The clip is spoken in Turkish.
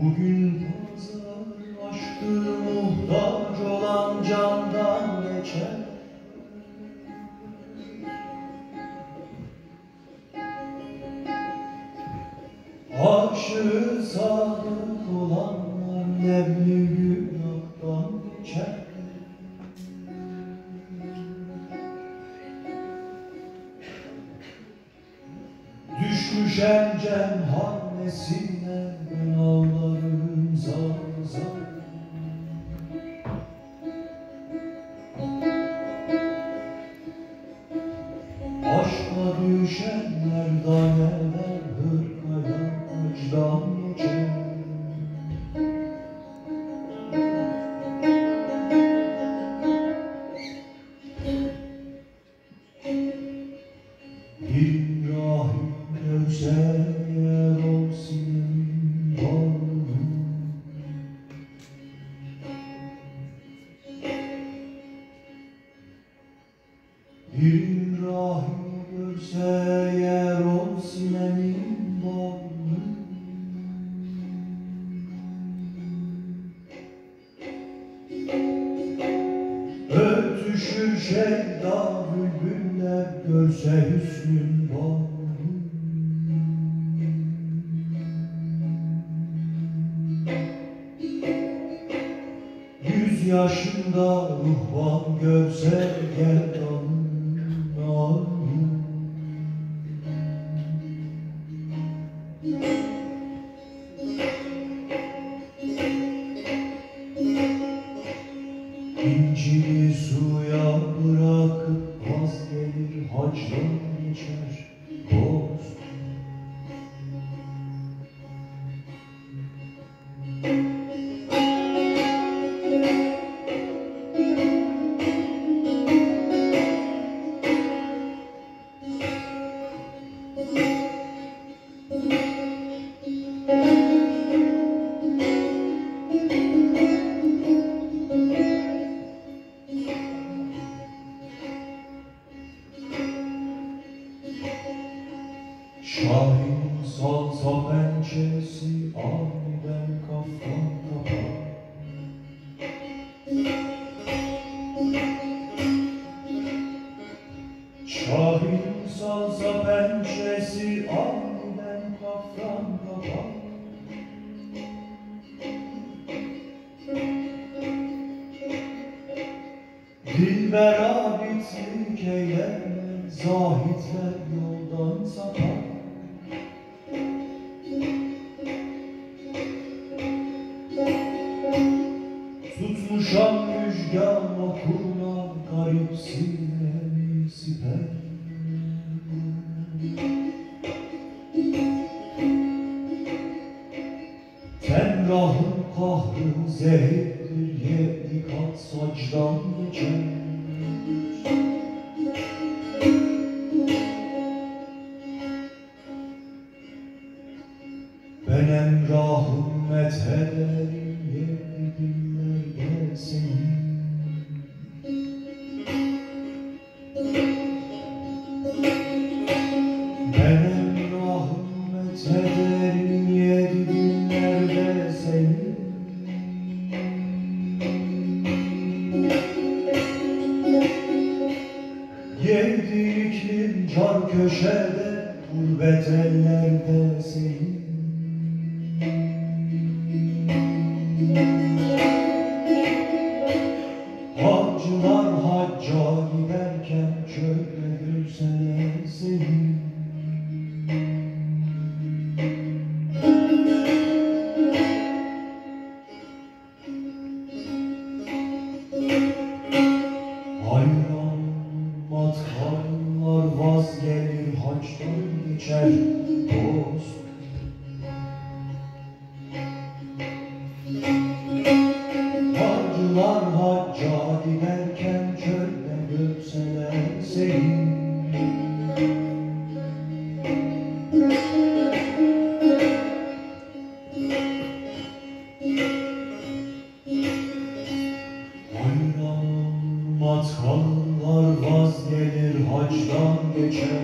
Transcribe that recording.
Bugün pazar aşktır, muhtaç olan candan geçer. Aşığı sadık olanlar nebli günahtan geçer. Düşmüşem cemhanesine ben ağlarım zar zar. Aşka düşenler daneler hırkaya vicdan geçer. Bir rahim görse eğer o sinemin bağrını, bir rahim görse eğer o sinemin bağrını, ötüşür şeyda bülbüller görse hüsnün bağrını. Yüz yaşında ruhban görse gerdanın ağrını. İncili suya bırakıp vazgelir hacdan geçer dost. Şahin salsa pençesi aniden kafan kapar. Şahin salsa pençesi aniden kafan kapar. Dilber abidlik eyler, zahitler yoldan sapar. Tutmuşam müjgan okurlar, garip sinemi siper. Temrahın kahrı zehirdir, yedi kat sacdan geçer. Ben emrahım methederim, yedi dillerde senin. Ben emrahım methederim, yedi dillerde senin. Yedi iklim car köşede, gurbet ellerde senin. Hacılar hacca giderken çölde görseler seni. Hayran mathallar vazgelir haçtan geçer dost. Hacılar hacca giderken çölde görseler seni. Hayran mathallar vazgelir haçtan geçer